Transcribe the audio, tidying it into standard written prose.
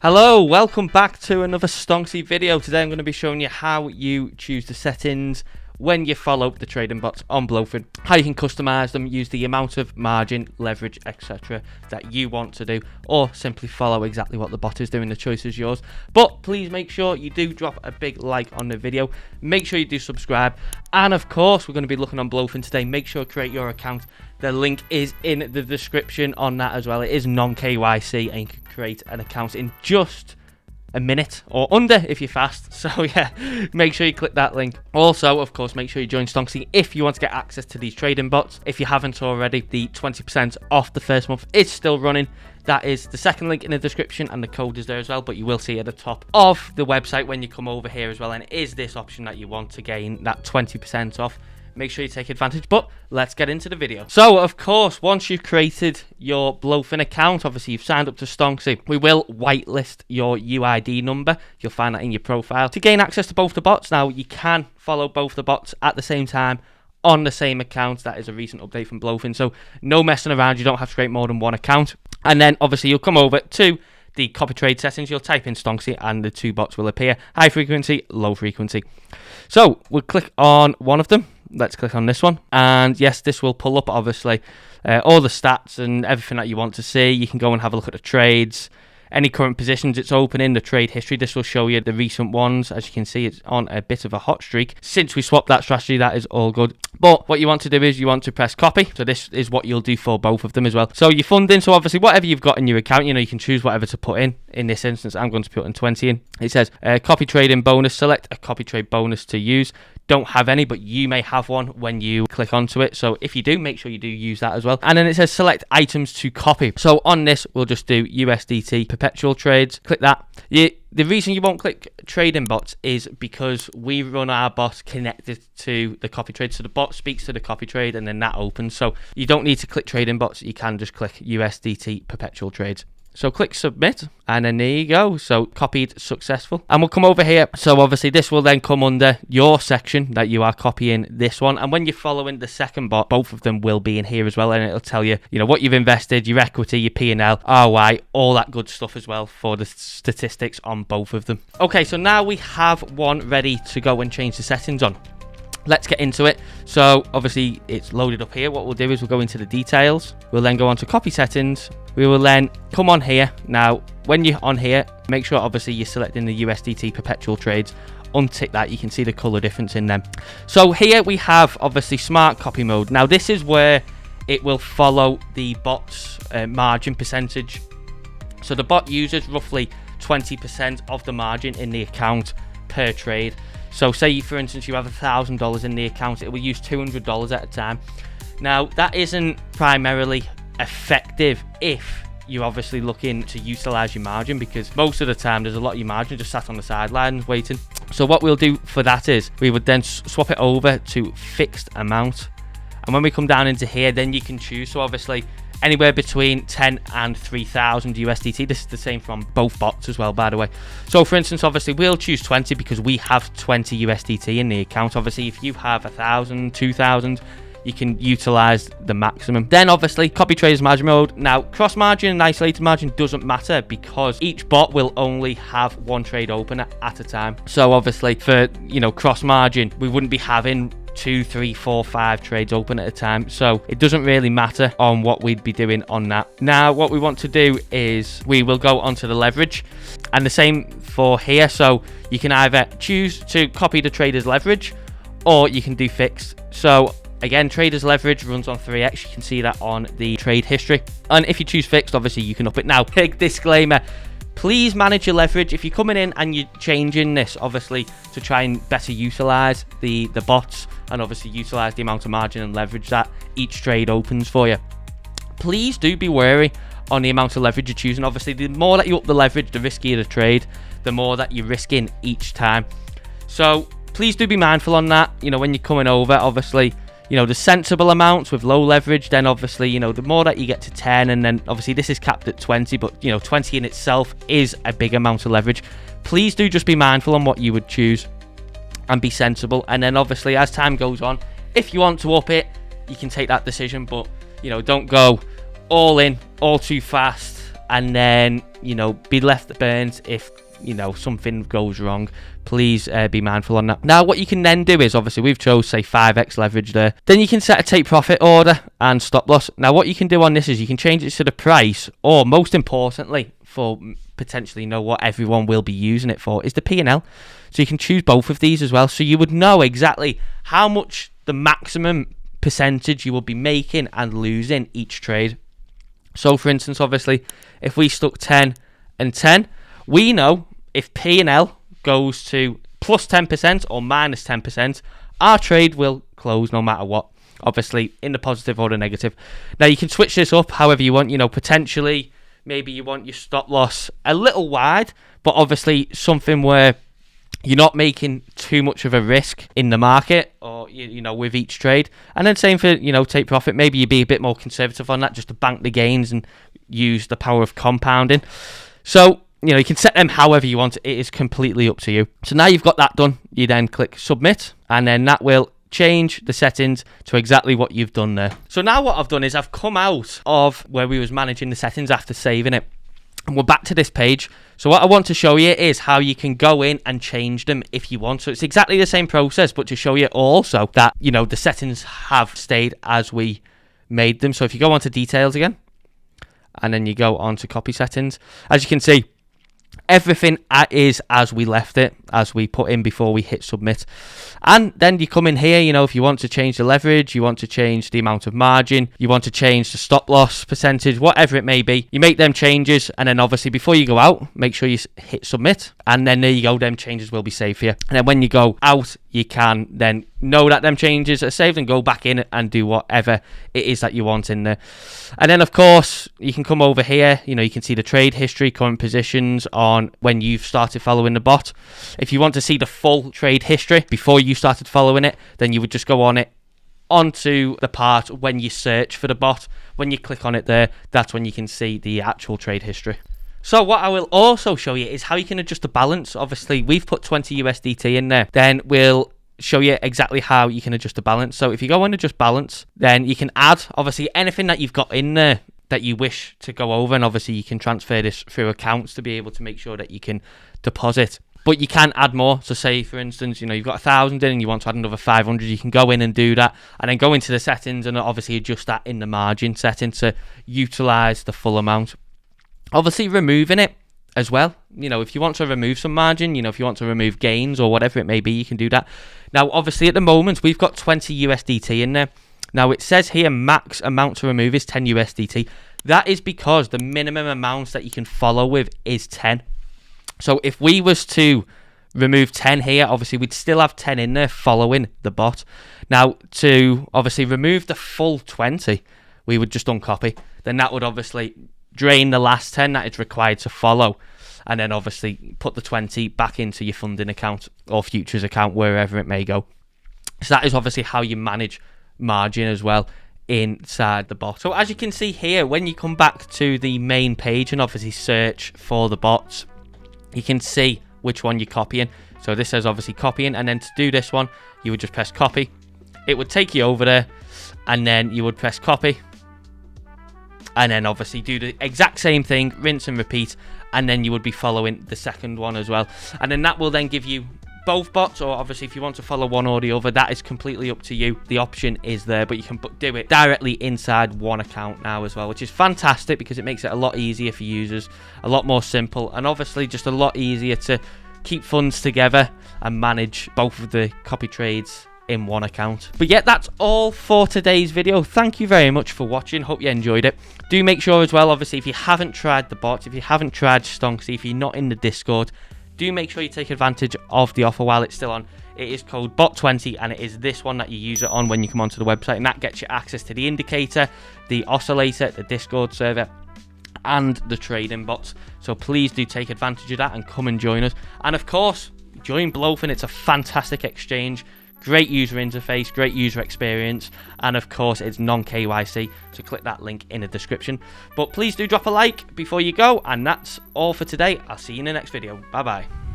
Hello, welcome back to another Stonksy video. Today I'm going to be showing you how you choose the settings when you follow the trading bots on BLOFIN, how you can customize them, use the amount of margin, leverage, etc. that you want to do, or simply follow exactly what the bot is doing. The choice is yours. But please make sure you do drop a big like on the video. Make sure you do subscribe. And of course, we're going to be looking on BLOFIN today. Make sure to create your account. The link is in the description on that as well. It is non-KYC and you can create an account in just a minute or under if you're fast. So yeah, make sure you click that link. Also, of course, make sure you join Stonksy if you want to get access to these trading bots. If you haven't already, the 20% off the first month is still running. That is the second link in the description and the code is there as well, but you will see at the top of the website when you come over here as well. And it is this option that you want to gain that 20% off. Make sure you take advantage, but let's get into the video. So, of course, once you've created your BLOFIN account, obviously you've signed up to Stonksy, we will whitelist your UID number. You'll find that in your profile. To gain access to both the bots, now you can follow both the bots at the same time on the same account. That is a recent update from BLOFIN, so no messing around. You don't have to create more than one account. And then, obviously, you'll come over to the copy trade settings. You'll type in Stonksy and the two bots will appear. High frequency, low frequency. So, we'll click on one of them. Let's click on this one, and yes, this will pull up obviously all the stats and everything that you want to see. You can go and have a look at the trades, any current positions it's opening, the trade history. This will show you the recent ones. As you can see, it's on a bit of a hot streak since we swapped that strategy. That is all good, but what you want to do is you want to press copy. So this is what you'll do for both of them as well. So your funding, so obviously whatever you've got in your account, you can choose whatever to put in this instance I'm going to put in 20 in. It says copy trading bonus, select a copy trade bonus to use. Don't have any, but you may have one when you click onto it. So if you do, make sure you do use that as well. And then it says select items to copy. So on this, we'll just do USDT perpetual trades. Click that. The reason you won't click trading bots is because we run our bot connected to the copy trade. So the bot speaks to the copy trade and then that opens. So you don't need to click trading bots. You can just click USDT perpetual trades. So click submit, and then there you go. So copied successful. And we'll come over here. So obviously this will then come under your section that you are copying this one. And when you're following the second bot, both of them will be in here as well. And it'll tell you, what you've invested, your equity, your P&L, ROI, all that good stuff as well for the statistics on both of them. Okay, so now we have one ready to go and change the settings on. Let's get into it. So obviously it's loaded up here. What we'll do is we'll go into the details. We'll then go on to copy settings. We will then come on here. Now, when you're on here, make sure obviously you're selecting the USDT perpetual trades. Untick that. You can see the color difference in them. So here we have obviously smart copy mode. Now this is where it will follow the bot's margin percentage. So the bot uses roughly 20% of the margin in the account per trade. So say for instance you have $1,000 in the account, it will use $200 at a time. Now that isn't primarily effective if you're obviously looking to utilize your margin, because most of the time there's a lot of your margin just sat on the sidelines waiting. So what we'll do for that is we would then swap it over to fixed amount, and when we come down into here, then you can choose. So obviously anywhere between 10 and 3,000 USDT. This is the same from both bots as well, by the way. So for instance, obviously we'll choose 20 because we have 20 USDT in the account. Obviously if you have 1,000, 2,000, you can utilize the maximum. Then obviously copy traders margin mode. Now cross margin and isolated margin doesn't matter because each bot will only have one trade open at a time. So obviously for cross margin, we wouldn't be having 2, 3, 4, 5 trades open at a time, so it doesn't really matter on what we'd be doing on that. Now what we want to do is we will go onto the leverage, and the same for here. So you can either choose to copy the trader's leverage or you can do fixed. So again, trader's leverage runs on 3x. You can see that on the trade history, and if you choose fixed, obviously you can up it. Now, big disclaimer, please manage your leverage. If you're coming in and you're changing this obviously to try and better utilize the bots and obviously utilize the amount of margin and leverage that each trade opens for you, please do be wary on the amount of leverage you're choosing. Obviously the more that you up the leverage, the riskier the trade, the more that you're risking each time. So please do be mindful on that. When you're coming over, obviously the sensible amounts with low leverage, then obviously the more that you get to 10, and then obviously this is capped at 20, but 20 in itself is a big amount of leverage. Please do just be mindful on what you would choose and be sensible. And then obviously as time goes on, if you want to up it, you can take that decision, but don't go all in all too fast and then, you know, be left burnt if, you know, something goes wrong. Please be mindful on that. Now, what you can then do is, obviously, we've chose, say, 5x leverage there. Then you can set a take profit order and stop loss. Now, what you can do on this is you can change it to the price, or most importantly, for potentially know what everyone will be using it for, is the P&L. So you can choose both of these as well. So you would know exactly how much the maximum percentage you will be making and losing each trade. So, for instance, obviously, if we stuck 10 and 10, we know if P&L goes to plus 10% or minus 10%, our trade will close no matter what. Obviously, in the positive or the negative. Now, you can switch this up however you want. You know, potentially, maybe you want your stop loss a little wide, but obviously something where you're not making too much of a risk in the market, or, you know, with each trade. And then same for, you know, take profit. Maybe you be a bit more conservative on that, just to bank the gains and use the power of compounding. So, you know, you can set them however you want. It is completely up to you. So now you've got that done, you then click submit, and then that will change the settings to exactly what you've done there. So now what I've done is I've come out of where we was managing the settings after saving it, and we're back to this page. So what I want to show you is how you can go in and change them if you want. So it's exactly the same process, but to show you also that, you know, the settings have stayed as we made them. So if you go on to details again, and then you go on to copy settings, as you can see, everything is as we left it, as we put in before we hit submit. And then you come in here, you know, if you want to change the leverage, you want to change the amount of margin, you want to change the stop loss percentage, whatever it may be, you make them changes, and then obviously before you go out, make sure you hit submit, and then there you go, them changes will be saved for you. And then when you go out, you can then know that them changes are saved and go back in and do whatever it is that you want in there. And then of course you can come over here, you know, you can see the trade history, current positions on when you've started following the bot. If you want to see the full trade history before you started following it, then you would just go on it onto the part when you search for the bot. When you click on it there, that's when you can see the actual trade history. So what I will also show you is how you can adjust the balance. Obviously, we've put 20 USDT in there. Then we'll show you exactly how you can adjust the balance. So if you go on adjust balance, then you can add, obviously, anything that you've got in there that you wish to go over. And obviously, you can transfer this through accounts to be able to make sure that you can deposit. But you can add more. So say, for instance, you know, you've got 1,000 in and you want to add another 500, you can go in and do that. And then go into the settings and obviously adjust that in the margin setting to utilize the full amount. Obviously removing it as well, you know, if you want to remove some margin, you know, if you want to remove gains or whatever it may be, you can do that. Now obviously at the moment we've got 20 USDT in there. Now it says here max amount to remove is 10 USDT. That is because the minimum amounts that you can follow with is 10. So if we was to remove 10 here, obviously we'd still have 10 in there following the bot. Now to obviously remove the full 20, we would just uncopy. Then that would obviously drain the last 10 that it's required to follow, and then obviously put the 20 back into your funding account or futures account, wherever it may go. So that is obviously how you manage margin as well inside the bot. So as you can see here, when you come back to the main page and obviously search for the bots, you can see which one you're copying. So this says obviously copying, and then to do this one, you would just press copy. It would take you over there, and then you would press copy. And then obviously do the exact same thing, rinse and repeat, and then you would be following the second one as well. And then that will then give you both bots, or obviously if you want to follow one or the other, that is completely up to you. The option is there, but you can do it directly inside one account now as well, which is fantastic because it makes it a lot easier for users, a lot more simple, and obviously just a lot easier to keep funds together and manage both of the copy trades in one account. But yeah, that's all for today's video. Thank you very much for watching. Hope you enjoyed it. Do make sure as well, obviously, if you haven't tried the bots, if you haven't tried Stonksy, if you're not in the Discord, do make sure you take advantage of the offer while it's still on. It is code BOT20, and it is this one that you use it on when you come onto the website, and that gets you access to the indicator, the oscillator, the Discord server, and the trading bots. So please do take advantage of that and come and join us. And of course, join BLOFIN. It's a fantastic exchange. Great user interface, great user experience, and of course it's non-KYC, so click that link in the description. But please do drop a like before you go, and that's all for today. I'll see you in the next video. Bye bye.